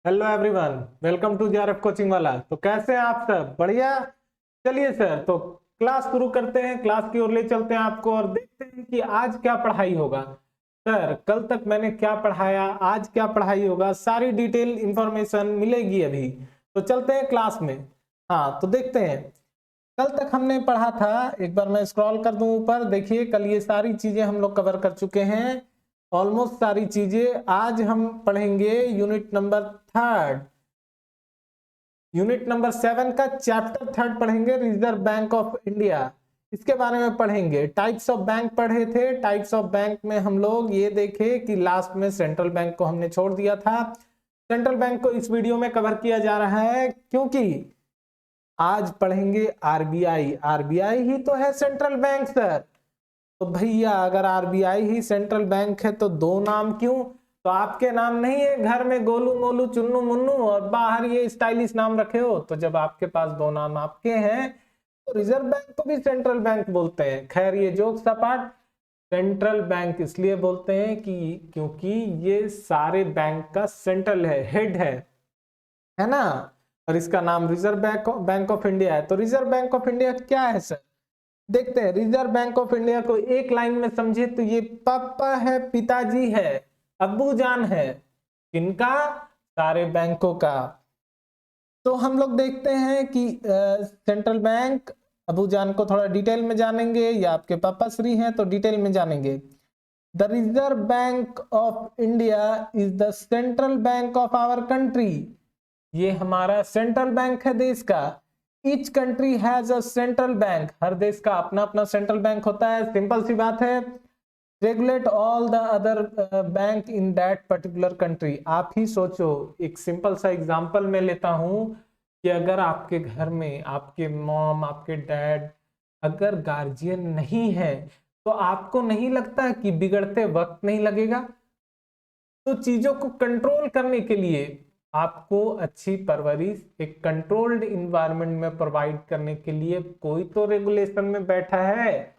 Hello everyone, welcome to JRF coaching वाला। तो कैसे हैं आप सब? बढ़िया। चलिए सर, तो क्लास शुरू करते हैं, क्लास की ओर ले चलते हैं आपको और देखते हैं कि आज क्या पढ़ाई होगा। सर, कल तक मैंने क्या पढ़ाया, आज क्या पढ़ाई होगा, सारी डिटेल इंफॉर्मेशन मिलेगी अभी। तो चलते हैं क्लास में। हाँ, तो देखते हैं कल तक हमने पढ़ा था। एक बार मैं स्क्रॉल कर दूं ऊपर, देखिए कल ये सारी चीजें हम लोग कवर कर चुके हैं, ऑलमोस्ट सारी चीजें। आज हम पढ़ेंगे unit number third, unit number 7 का चैप्टर थर्ड पढ़ेंगे, रिजर्व बैंक ऑफ इंडिया। इसके बारे में पढ़ेंगे। टाइप्स ऑफ बैंक पढ़े थे, टाइप्स ऑफ बैंक में हम लोग ये देखे कि लास्ट में सेंट्रल बैंक को हमने छोड़ दिया था। सेंट्रल बैंक को इस वीडियो में कवर किया जा रहा है क्योंकि आज पढ़ेंगे आरबीआई। आरबीआई ही तो है सेंट्रल बैंक सर। तो भैया अगर आरबीआई ही सेंट्रल बैंक है तो दो नाम क्यों? तो आपके नाम नहीं है घर में गोलू मोलू चुन्नू मुन्नू और बाहर ये स्टाइलिश नाम रखे हो? तो जब आपके पास दो नाम आपके हैं तो रिजर्व बैंक को भी सेंट्रल बैंक बोलते हैं। खैर ये जोक सपाट, सेंट्रल बैंक इसलिए बोलते हैं कि क्योंकि ये सारे बैंक का सेंट्रल है, हेड है ना। और इसका नाम रिजर्व बैंक ऑफ इंडिया है। तो रिजर्व बैंक ऑफ इंडिया क्या है सर? देखते हैं। रिजर्व बैंक ऑफ इंडिया को एक लाइन में समझे तो ये पापा है, पिताजी है, अब्बू जान है। किनका? सारे बैंकों का। तो हम लोग देखते हैं कि सेंट्रल बैंक, अब्बू जान को थोड़ा डिटेल में जानेंगे या आपके पापा श्री हैं तो डिटेल में जानेंगे। The reserve bank of India is the central bank of our country. ये हमारा सेंट्रल बैंक है देश का। Each country has a central bank. हर देश का अपना अपना सेंट्रल बैंक होता है। सिंपल सी बात है। Regulate all the other bank in that particular country. आप ही सोचो, एक सिंपल सा एग्जांपल मैं लेता हूं कि अगर आपके घर में आपके मॉम, आपके डैड अगर गार्जियन नहीं है तो आपको नहीं लगता कि बिगड़ते वक्त नहीं लगेगा? तो चीजों को कंट्रोल करने के लिए आपको अच्छी परवरिश एक कंट्रोल्ड इन्वायरमेंट में प्रोवाइड करने के लिए कोई तो रेगुलेशन में बैठा है,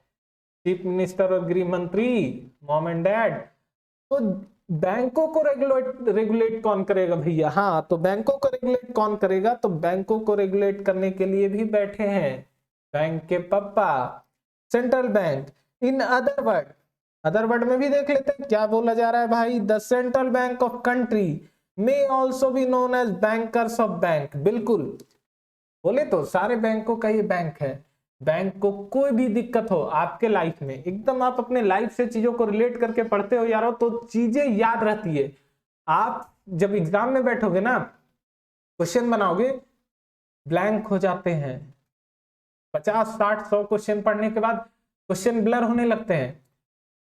चीफ मिनिस्टर और गृह मंत्री, मॉम एंड डैड। तो बैंकों को रेगुलेट कौन करेगा भैया? हाँ, तो बैंकों को रेगुलेट कौन करेगा? तो बैंकों को रेगुलेट करने के लिए भी बैठे हैं बैंक के पप्पा, central bank. In other word में भी देख लेते हैं क्या बोला जा रहा है भाई। The central bank of country may also be known as bankers of bank. बिल्कुल, बोले तो सारे बैंकों का ये बैंक है। बैंक को कोई भी दिक्कत हो आपके लाइफ में, एकदम आप अपने लाइफ से चीजों को रिलेट करके पढ़ते हो यारो, तो चीजें याद रहती है। आप जब एग्जाम में बैठोगे ना, क्वेश्चन बनाओगे, ब्लैंक हो जाते हैं। 50 60 100 क्वेश्चन पढ़ने के बाद क्वेश्चन ब्लर होने लगते हैं।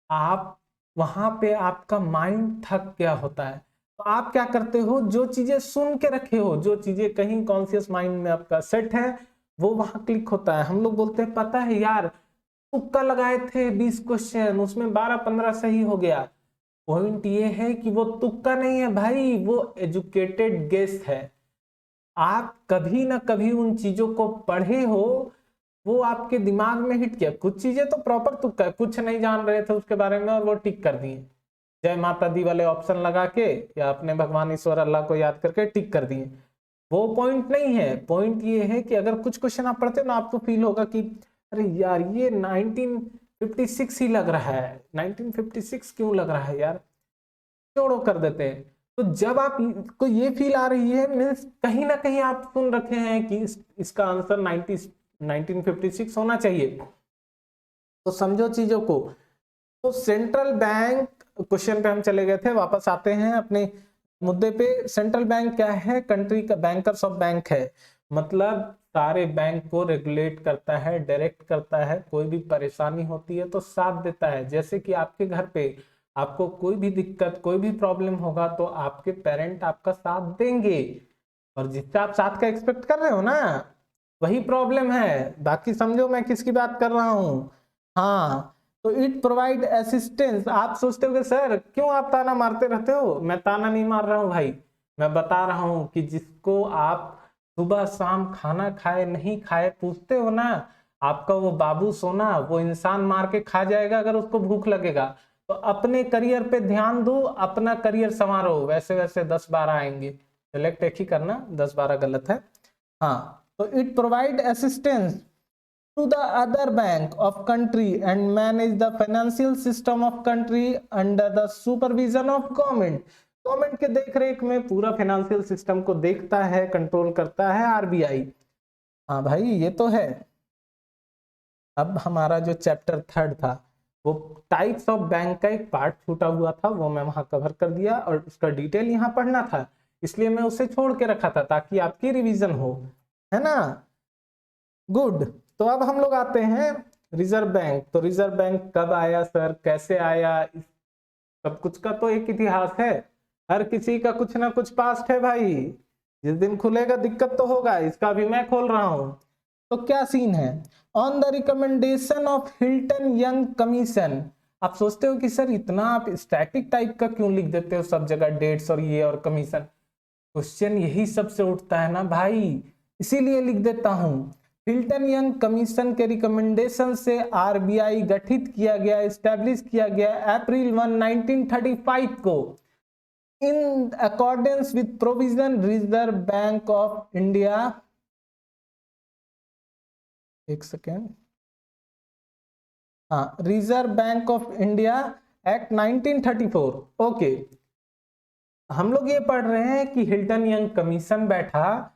आप वहां पे आपका माइंड थक गया होता है। तो आप क्या करते हो? जो चीजें सुन के रखे हो, जो चीजें कहीं कॉन्शियस माइंड में आपका सेट है, वो वहां क्लिक होता है। हम लोग बोलते हैं पता है यार, तुक्का लगाए थे 20 क्वेश्चन, उसमें 12 15 सही हो गया। पॉइंट ये है कि वो तुक्का नहीं है भाई, वो एजुकेटेड गेस है। आप कभी ना कभी उन चीजों को पढ़े हो, वो आपके दिमाग में हिट किया। कुछ चीजें तो प्रॉपर तुक्का है, कुछ नहीं जान रहे थे उसके बारे में और वो टिक कर दिए, जय माता दी वाले ऑप्शन लगा के या अपने भगवान ईश्वर अल्लाह को याद करके टिक कर दिए। वो पॉइंट नहीं है। पॉइंट ये है कि अगर कुछ क्वेश्चन आप पढ़ते हो ना, आपको फील होगा कि अरे यार ये 1956 ही लग रहा है, 1956 क्यों लग रहा है यार, छोड़ो, कर देते हैं। तो जब आपको ये फील आ रही है, मीन्स कहीं ना कहीं आप सुन रखे हैं कि इसका आंसर 1956 होना चाहिए। तो समझो चीजों को। तो सेंट्रल बैंक, क्वेश्चन पे हम चले गए थे, वापस आते हैं अपने मुद्दे पे। सेंट्रल बैंक क्या है? कंट्री का बैंकर्स ऑफ बैंक है। मतलब सारे बैंक को रेगुलेट करता है, डायरेक्ट करता है। कोई भी परेशानी होती है तो साथ देता है। जैसे कि आपके घर पे आपको कोई भी दिक्कत, कोई भी प्रॉब्लम होगा तो आपके पेरेंट आपका साथ देंगे, और जिससे आप साथ का एक्सपेक्ट कर रहे हो ना, वही प्रॉब्लम है। बाकी समझो मैं किसकी बात कर रहा हूं। हाँ, तो इट प्रोवाइड असिस्टेंस। आप सोचते हो कि सर क्यों आप ताना मारते रहते हो? मैं ताना नहीं मार रहा हूं भाई, मैं बता रहा हूं कि जिसको आप सुबह शाम खाना खाए नहीं खाए पूछते हो ना, आपका वो बाबू सोना वो इंसान मार के खा जाएगा अगर उसको भूख लगेगा। तो अपने करियर पे ध्यान दो, अपना करियर संवारो, वैसे वैसे 10 12 आएंगे। सेलेक्ट एक ही करना, 10-12 गलत है। हाँ, तो it provide assistance to the other bank of country and manage the financial system of country under the supervision of government। Government के देख रेख में पूरा फाइनेंशियल सिस्टम को देखता है, कंट्रोल करता है आरबीआई। हाँ भाई ये तो है। अब हमारा जो चैप्टर 3 था वो टाइप्स ऑफ बैंक का एक पार्ट छूटा हुआ था, वो मैं वहां कवर कर दिया और उसका डिटेल यहाँ पढ़ना था, इसलिए मैं उसे छोड़ के रखा था ताकि आपकी रिवीजन हो, है ना। गुड। तो अब हम लोग आते हैं रिजर्व बैंक। तो रिजर्व बैंक कब आया सर, कैसे आया, इस सब कुछ का तो एक इतिहास है, हर किसी का कुछ ना कुछ पास्ट है भाई। जिस दिन खुलेगा दिक्कत तो होगा, इसका भी मैं खोल रहा हूं। तो क्या सीन है, on the recommendation of Hilton young commission. आप सोचते हो कि सर इतना आप स्टैटिक टाइप का क्यों लिख देते हो सब जगह, डेट्स और ये और कमीशन। क्वेश्चन यही सबसे उठता है ना भाई, इसीलिए लिख देता हूं। हिल्टन यंग कमीशन के रिकमेंडेशन से आरबीआई गठित किया गया, एस्टैब्लिश किया गया अप्रैल 1, 1935 को। In accordance with provision reserve bank of India, एक सेकेंड, हाँ, reserve bank of India act 1934। Okay, हम लोग ये पढ़ रहे हैं कि हिल्टन यंग कमीशन बैठा,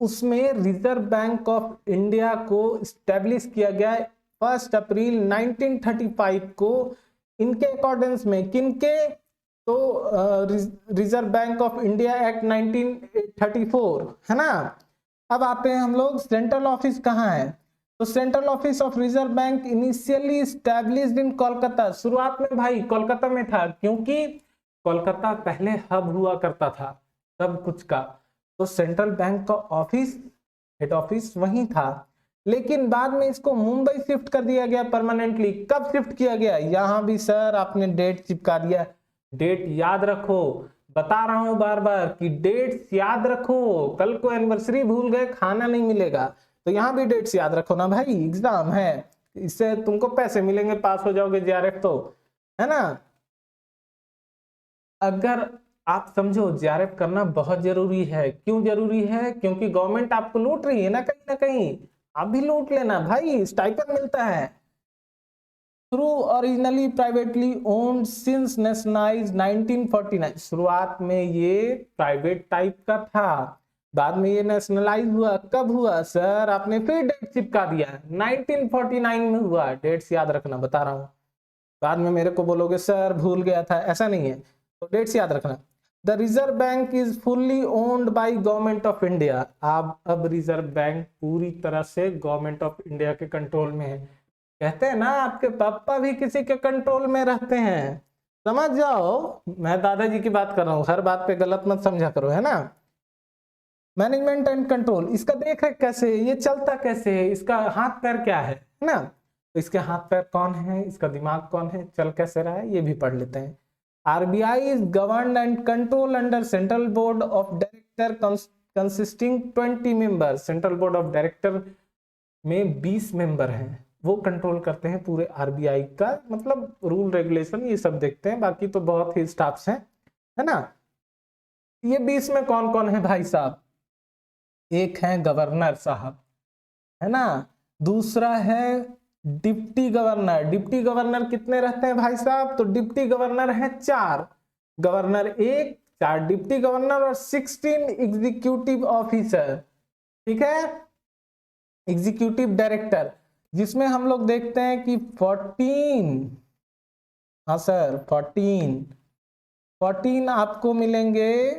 उसमें रिजर्व बैंक ऑफ इंडिया को स्टैब्लिश किया गया 1 अप्रैल 1935 को। इनके अकॉर्डेंस में, किनके, तो reserve bank of India act 1934, है ना। अब आते हैं हम लोग, सेंट्रल ऑफिस कहाँ है। तो central office of reserve bank initially established इन कोलकाता। शुरुआत में भाई कोलकाता में था, क्योंकि कोलकाता पहले हब हुआ करता था सब कुछ का, तो सेंट्रल बैंक का ऑफिस, हेड ऑफिस वहीं था। लेकिन बाद में इसको मुंबई शिफ्ट कर दिया गया परमानेंटली। कब शिफ्ट किया गया, यहां भी सर आपने डेट चिपका दिया। डेट याद रखो, बता रहा हूं बार बार कि डेट्स याद रखो, कल को एनिवर्सरी भूल गए खाना नहीं मिलेगा। तो यहाँ भी डेट्स याद रखो ना भाई, एग्जाम है, इससे तुमको पैसे मिलेंगे, पास हो जाओगे जेआरएफ तो, है ना। अगर आप समझो जेआरएफ करना बहुत जरूरी है। क्यों जरूरी है, क्योंकि गवर्नमेंट आपको लूट रही है ना कहीं, आप भी लूट लेना भाई, स्टाइपेंड मिलता है। Through originally privately owned since nationalised 1949। शुरुआत में ये प्राइवेट टाइप का था, बाद में ये नेशनलाइज हुआ। कब हुआ सर, आपने फिर डेट चिपका दिया, 1949 में हुआ। डेट्स याद रखना, बता रहा हूं, बाद में मेरे को बोलोगे सर भूल गया था, ऐसा नहीं है। तो डेट्स याद रखना। The reserve bank is fully owned by government of India. अब रिजर्व बैंक पूरी तरह से गवर्नमेंट ऑफ इंडिया के कंट्रोल में है। कहते हैं ना आपके पापा भी किसी के कंट्रोल में रहते हैं, समझ जाओ, मैं दादाजी की बात कर रहा हूँ, हर बात पे गलत मत समझा करो, है ना। मैनेजमेंट एंड कंट्रोल, इसका देख रेख कैसे, ये चलता कैसे है, इसका हाथ पैर क्या है ना। तो इसके हाथ पैर कौन है, इसका दिमाग कौन है, चल कैसे रहा है, ये भी पढ़ लेते हैं। RBI is govern and control under central board of director consisting 20 member. Central board of director में 20 मेंबर हैं, वो कंट्रोल करते हैं पूरे आरबीआई का, मतलब रूल रेगुलेशन ये सब देखते हैं, बाकी तो बहुत ही स्टाफ्स हैं, है ना। ये 20 में कौन कौन है भाई साहब, एक है गवर्नर साहब, है ना, दूसरा है डिप्टी गवर्नर। डिप्टी गवर्नर कितने रहते हैं भाई साहब, तो डिप्टी गवर्नर है 4, गवर्नर 1, 4 डिप्टी गवर्नर और 16 एग्जीक्यूटिव ऑफिसर, ठीक है, एग्जीक्यूटिव डायरेक्टर, जिसमें हम लोग देखते हैं कि 14, हाँ सर 14 आपको मिलेंगे,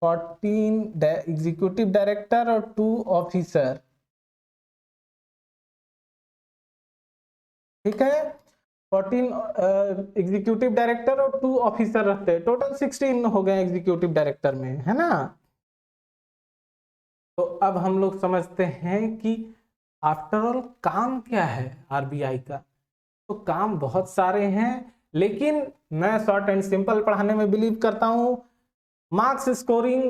14 एग्जीक्यूटिव डायरेक्टर और 2 ऑफिसर, ठीक है। 14 एग्जीक्यूटिव डायरेक्टर और 2 ऑफिसर रहते हैं, टोटल 16 हो गए एग्जीक्यूटिव डायरेक्टर में, है ना। तो अब हम लोग समझते हैं कि आफ्टर ऑल काम क्या है आरबीआई का। तो काम बहुत सारे हैं, लेकिन मैं शॉर्ट एंड सिंपल पढ़ाने में बिलीव करता हूं। मार्क्स स्कोरिंग,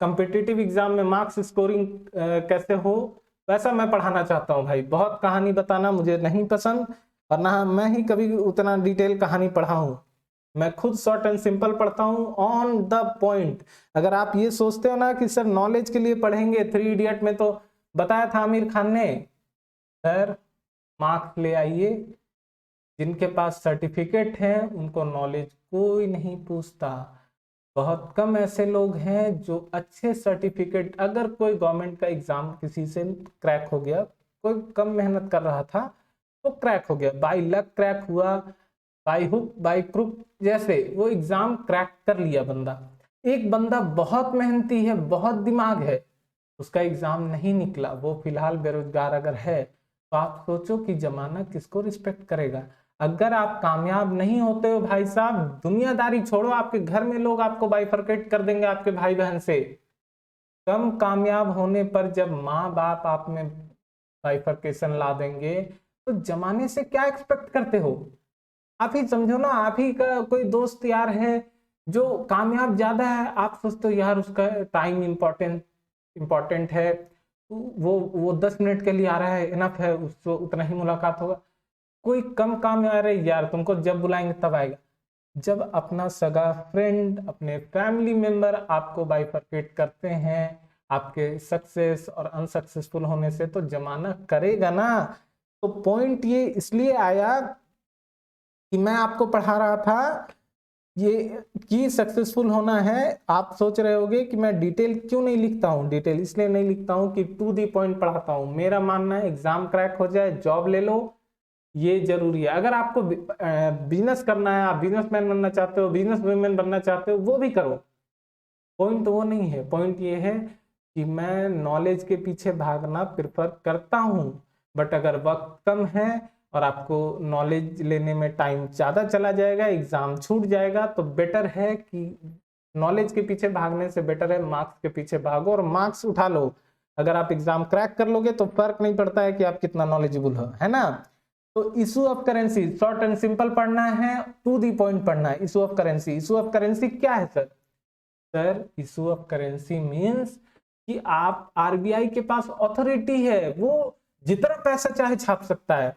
कॉम्पिटिटिव एग्जाम में मार्क्स स्कोरिंग कैसे हो वैसा मैं पढ़ाना चाहता हूं भाई। बहुत कहानी बताना मुझे नहीं पसंद, और ना मैं ही कभी उतना डिटेल कहानी पढ़ा हूं। मैं खुद शॉर्ट एंड सिंपल पढ़ता हूं, ऑन द पॉइंट। अगर आप ये सोचते हो ना कि सर नॉलेज के लिए पढ़ेंगे, 3 इडियट में तो बताया था आमिर खान ने, सर मार्क्स ले आइए, जिनके पास सर्टिफिकेट है उनको नॉलेज कोई नहीं पूछता। बहुत कम ऐसे लोग हैं जो अच्छे सर्टिफिकेट, अगर कोई गवर्नमेंट का एग्जाम किसी से क्रैक हो गया, कोई कम मेहनत कर रहा था तो क्रैक हो गया, बाय लक क्रैक हुआ, बाय हुक बाय क्रुक, जैसे वो एग्जाम क्रैक कर लिया बंदा। एक बंदा बहुत मेहनती है, बहुत दिमाग है, उसका एग्जाम नहीं निकला, वो फिलहाल बेरोजगार अगर है, तो आप सोचो कि जमाना किसको रिस्पेक्ट करेगा। अगर आप कामयाब नहीं होते हो भाई साहब, दुनियादारी छोड़ो, आपके घर में लोग आपको बाइफरकेट कर देंगे आपके भाई बहन से। कम कामयाब होने पर जब माँ बाप आप में बाइफरकेशन ला देंगे, तो जमाने से क्या एक्सपेक्ट करते हो? आप ही समझो ना, आप ही का कोई दोस्त यार है जो कामयाब ज्यादा है, आप सोचते हो यार उसका टाइम इम्पोर्टेंट है, वो 10 मिनट के लिए आ रहा है, इनफ है, उसको उतना ही मुलाकात होगा। कोई कम काम में आ रहा है यार, तुमको जब बुलाएंगे तब आएगा। जब अपना सगा फ्रेंड, अपने फैमिली मेंबर आपको बाइफरकेट करते हैं आपके सक्सेस और अनसक्सेसफुल होने से, तो जमाना करेगा ना। तो पॉइंट ये इसलिए आया कि मैं आपको पढ़ा रहा था ये कि सक्सेसफुल होना है। आप सोच रहे होगे कि मैं डिटेल क्यों नहीं लिखता हूँ, डिटेल इसलिए नहीं लिखता हूँ कि टू दी पॉइंट पढ़ाता हूँ। मेरा मानना है एग्जाम क्रैक हो जाए, जॉब ले लो, ये जरूरी है। अगर आपको बिजनेस करना है, आप बिजनेसमैन बनना चाहते हो, बिजनेस वुमेन बनना चाहते हो, वो भी करो, पॉइंट वो नहीं है। पॉइंट ये है कि मैं नॉलेज के पीछे भागना प्रेफर करता हूँ, बट अगर वक्त कम है और आपको नॉलेज लेने में टाइम ज़्यादा चला जाएगा, एग्जाम छूट जाएगा, तो बेटर है कि नॉलेज के पीछे भागने से बेटर है मार्क्स के पीछे भागो और मार्क्स उठा लो। अगर आप एग्जाम क्रैक कर लोगे तो फर्क नहीं पड़ता है कि आप कितना नॉलेजेबल हो, है ना। तो issue of currency short and simple पढ़ना है, टू दी पॉइंट पढ़ना है। Issue of currency, issue of currency क्या है sir? Sir issue of currency means कि आप आरबीआई के पास अथॉरिटी है, वो जितना पैसा चाहे छाप सकता है।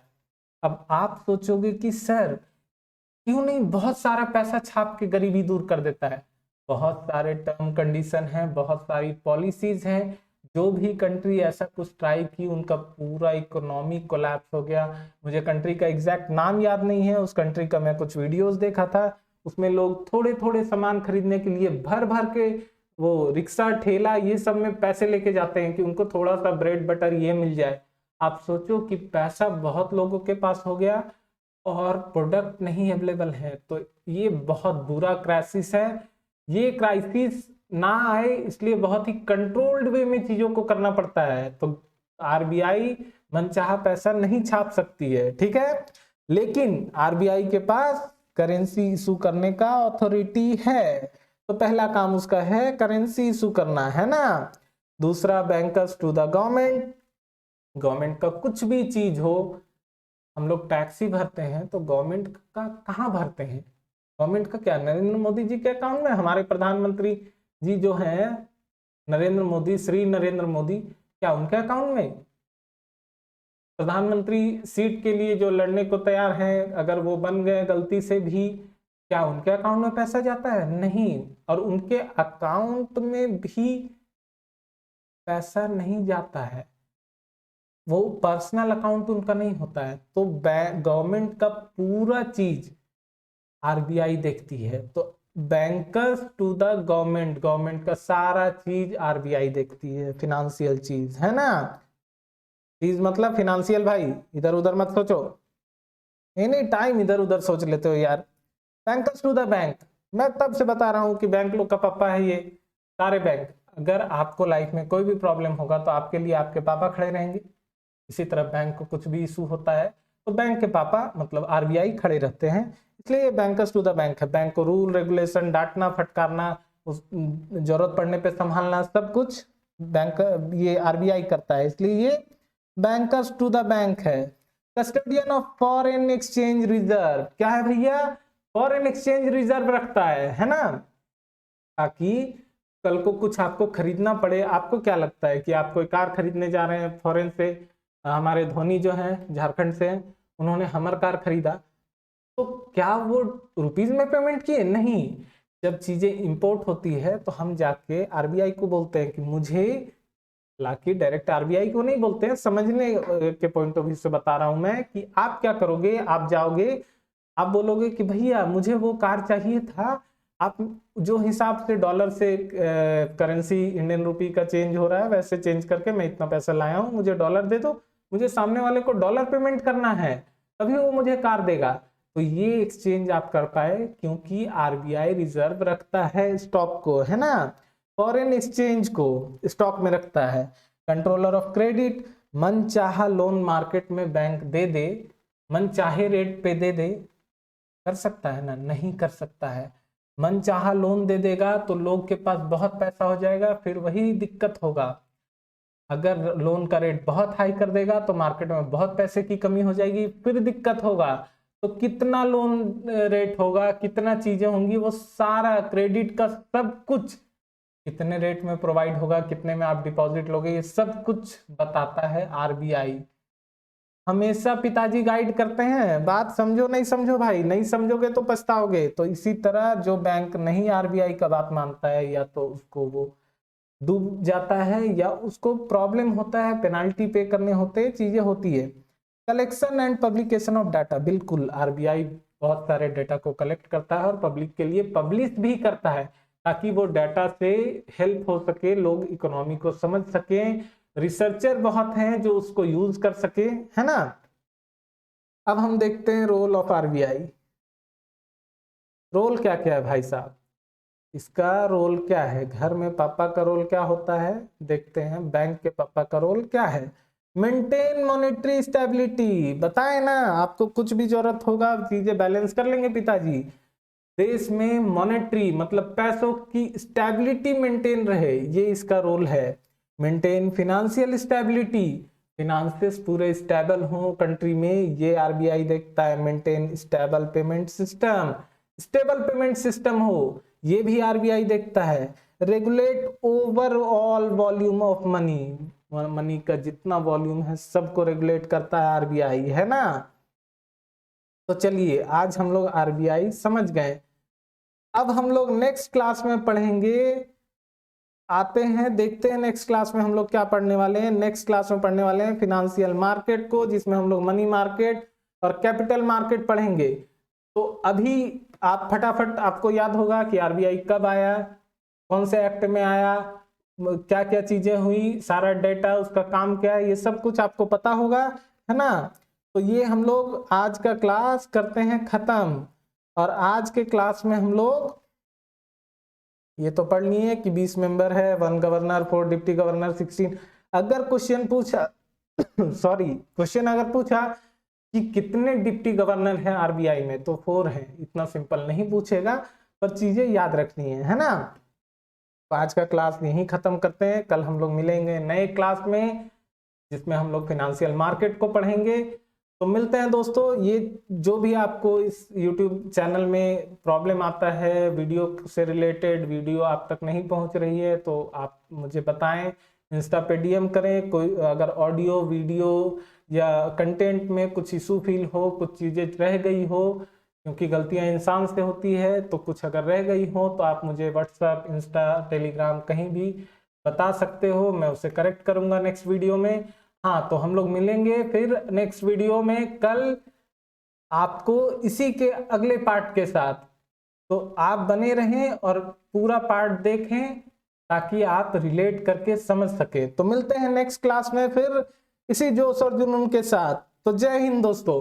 अब आप सोचोगे कि सर क्यों नहीं बहुत सारा पैसा छाप के गरीबी दूर कर देता है? बहुत सारे टर्म कंडीशन हैं, बहुत सारी पॉलिसीज हैं। जो भी कंट्री ऐसा कुछ ट्राई की, उनका पूरा इकोनॉमी कोलैप्स हो गया। मुझे कंट्री का एग्जैक्ट नाम याद नहीं है, उस कंट्री का मैं कुछ वीडियोस देखा था, उसमें लोग थोड़े थोड़े सामान खरीदने के लिए भर भर के वो रिक्शा ठेला ये सब में पैसे लेके जाते हैं कि उनको थोड़ा सा ब्रेड बटर ये मिल जाए। आप सोचो कि पैसा बहुत लोगों के पास हो गया और प्रोडक्ट नहीं अवेलेबल है, तो ये बहुत बुरा क्राइसिस है। ये क्राइसिस ना आए इसलिए बहुत ही कंट्रोल्ड वे में चीजों को करना पड़ता है। तो आरबीआई मनचाहा पैसा नहीं छाप सकती है, ठीक है, लेकिन आरबीआई के पास करेंसी इशू करने का अथॉरिटी है। तो पहला काम उसका है करेंसी इशू करना, है ना। दूसरा bankers to the government, government का कुछ भी चीज हो, हम लोग टैक्स ही भरते हैं, तो गवर्नमेंट का कहाँ भरते हैं? गवर्नमेंट का क्या नरेंद्र मोदी जी के अकाउंट में? हमारे प्रधानमंत्री जी जो हैं नरेंद्र मोदी, श्री नरेंद्र मोदी, क्या उनके अकाउंट में? प्रधानमंत्री सीट के लिए जो लड़ने को तैयार हैं, अगर वो बन गए गलती से भी, क्या उनके अकाउंट में पैसा जाता है? नहीं। और उनके अकाउंट में भी पैसा नहीं जाता है, वो पर्सनल अकाउंट उनका नहीं होता है। तो गवर्नमेंट का पूरा चीज आरबीआई देखती है। तो bankers to the government, government का सारा चीज आरबीआई देखती है, फिनेंशियल चीज, है ना। चीज मतलब फिनेंशियल, भाई इधर उधर मत सोचो, एनी टाइम इधर उधर सोच लेते हो यार। बैंकर्स टू द बैंक, मैं तब से बता रहा हूं कि बैंक लोग का पप्पा है ये सारे बैंक। अगर आपको लाइफ में कोई भी प्रॉब्लम होगा तो आपके लिए आपके पापा खड़े रहेंगे। इसी तरह बैंक को कुछ भी इशू होता है तो बैंक के पापा मतलब आरबीआई खड़े रहते हैं, इसलिए ये बैंकर्स टू द बैंक है। बैंक को रूल रेगुलेशन, डांटना फटकारना, उस जरूरत पड़ने पे संभालना, सब कुछ बैंक ये आरबीआई करता है, इसलिए ये बैंकर्स टू द बैंक है। Custodian of foreign exchange reserve क्या है भैया? फॉरेन एक्सचेंज रिजर्व रखता है ना, ताकि कल को कुछ आपको खरीदना पड़े। आपको क्या लगता है कि आप कोई कार खरीदने जा रहे हैं फॉरेन से? हमारे धोनी जो है झारखंड से, उन्होंने हमर कार खरीदा, तो क्या वो रुपीज में पेमेंट किए? नहीं। जब चीजें इंपोर्ट होती है तो हम जाके आरबीआई को बोलते हैं कि मुझे, हालांकि डायरेक्ट आरबीआई को नहीं बोलते हैं, समझने के पॉइंट ऑफ व्यू से बता रहा हूं मैं कि आप क्या करोगे, आप जाओगे, आप बोलोगे कि भैया मुझे वो कार चाहिए था, आप जो हिसाब से डॉलर से करेंसी इंडियन रुपी का चेंज हो रहा है वैसे चेंज करके मैं इतना पैसा लाया हूं, मुझे डॉलर दे दो, मुझे सामने वाले को डॉलर पेमेंट करना है, तभी वो मुझे कार देगा। तो ये एक्सचेंज आप कर पाए क्योंकि आरबीआई रिजर्व रखता है स्टॉक को, है ना, फॉरेन एक्सचेंज को स्टॉक में रखता है। कंट्रोलर ऑफ क्रेडिट, मन चाहा लोन मार्केट में बैंक दे दे, मन चाहे रेट पे दे दे, कर सकता है ना? नहीं कर सकता है। मन चाहा लोन दे देगा तो लोग के पास बहुत पैसा हो जाएगा, फिर वही दिक्कत होगा। अगर लोन का रेट बहुत हाई कर देगा तो मार्केट में बहुत पैसे की कमी हो जाएगी, फिर दिक्कत होगा। तो कितना लोन रेट होगा, कितना चीजें होंगी, वो सारा क्रेडिट का सब कुछ, कितने रेट में प्रोवाइड होगा, कितने में आप डिपॉजिट लोगे, ये सब कुछ बताता है आरबीआई। हमेशा पिताजी गाइड करते हैं, बात समझो नहीं समझो भाई, नहीं समझोगे तो पछताओगे। तो इसी तरह जो बैंक नहीं आरबीआई का बात मानता है या तो उसको वो डूब जाता है या उसको प्रॉब्लम होता है, पेनाल्टी पे करने होते, चीजें होती है। Collection and publication of data, बिल्कुल आरबीआई बहुत सारे डाटा को कलेक्ट करता है और पब्लिक के लिए पब्लिश भी करता है, ताकि वो डाटा से हेल्प हो सके, लोग इकोनॉमी को समझ सके, रिसर्चर बहुत हैं जो उसको यूज कर सके, है ना। अब हम देखते हैं रोल ऑफ आरबीआई। रोल क्या क्या है भाई साहब, इसका रोल क्या है? घर में पापा का रोल क्या होता है, देखते हैं। बैंक के पापा का रोल क्या है? मेंटेन मॉनेटरी स्टेबिलिटी, बताए ना, आपको कुछ भी जरूरत होगा चीजें बैलेंस कर लेंगे पिताजी। देश में मॉनेटरी मतलब पैसों की स्टेबिलिटी मेंटेन रहे, ये इसका रोल है। मेंटेन फिनेंशियल स्टेबिलिटी, फिनांसेस पूरे स्टेबल हो कंट्री में, ये आरबीआई देखता है। Maintain stable payment system, stable payment system हो, ये भी आरबीआई देखता है। Regulate overall volume of money, money का जितना वॉल्यूम है सबको रेगुलेट करता है आरबीआई, है ना। तो चलिए आज हम लोग आरबीआई समझ गए। अब हम लोग नेक्स्ट क्लास में पढ़ेंगे, आते हैं देखते हैं नेक्स्ट क्लास में हम लोग क्या पढ़ने वाले हैं। नेक्स्ट क्लास में पढ़ने वाले हैं फिनेंशियल मार्केट को, जिसमें हम लोग मनी मार्केट और कैपिटल मार्केट पढ़ेंगे। तो अभी आप फटाफट, आपको याद होगा कि आरबीआई कब आया, कौन से एक्ट में आया, क्या क्या चीजें हुई, सारा डेटा, उसका काम क्या है, ये सब कुछ आपको पता होगा, है ना। तो ये हम लोग आज का क्लास करते हैं खत्म। और आज के क्लास में हम लोग ये तो पढ़ लिए कि 20 मेंबर है, 1 गवर्नर, 4 डिप्टी गवर्नर, 16। अगर क्वेश्चन पूछा सॉरी क्वेश्चन अगर पूछा कि कितने डिप्टी गवर्नर हैं आरबीआई में, तो 4 हैं, इतना सिंपल नहीं पूछेगा, पर चीजें याद रखनी है ना। तो आज का क्लास यहीं खत्म करते हैं, कल हम लोग मिलेंगे नए क्लास में जिसमें हम लोग फिनेंशियल मार्केट को पढ़ेंगे। तो मिलते हैं दोस्तों। ये जो भी आपको इस YouTube चैनल में प्रॉब्लम आता है, वीडियो से रिलेटेड वीडियो आप तक नहीं पहुंच रही है, तो आप मुझे बताएं, इंस्टा पे डीएम करें। कोई अगर ऑडियो वीडियो या कंटेंट में कुछ इशू फील हो, कुछ चीजें रह गई हो, क्योंकि गलतियां इंसान से होती है, तो कुछ अगर रह गई हो तो आप मुझे व्हाट्सएप, इंस्टा, टेलीग्राम कहीं भी बता सकते हो, मैं उसे करेक्ट करूंगा नेक्स्ट वीडियो में। हाँ, तो हम लोग मिलेंगे फिर नेक्स्ट वीडियो में कल आपको इसी के अगले पार्ट के साथ। तो आप बने रहें और पूरा पार्ट देखें ताकि आप रिलेट करके समझ सके। तो मिलते हैं नेक्स्ट क्लास में फिर इसी जोश और जुनून के साथ। तो जय हिंद दोस्तों।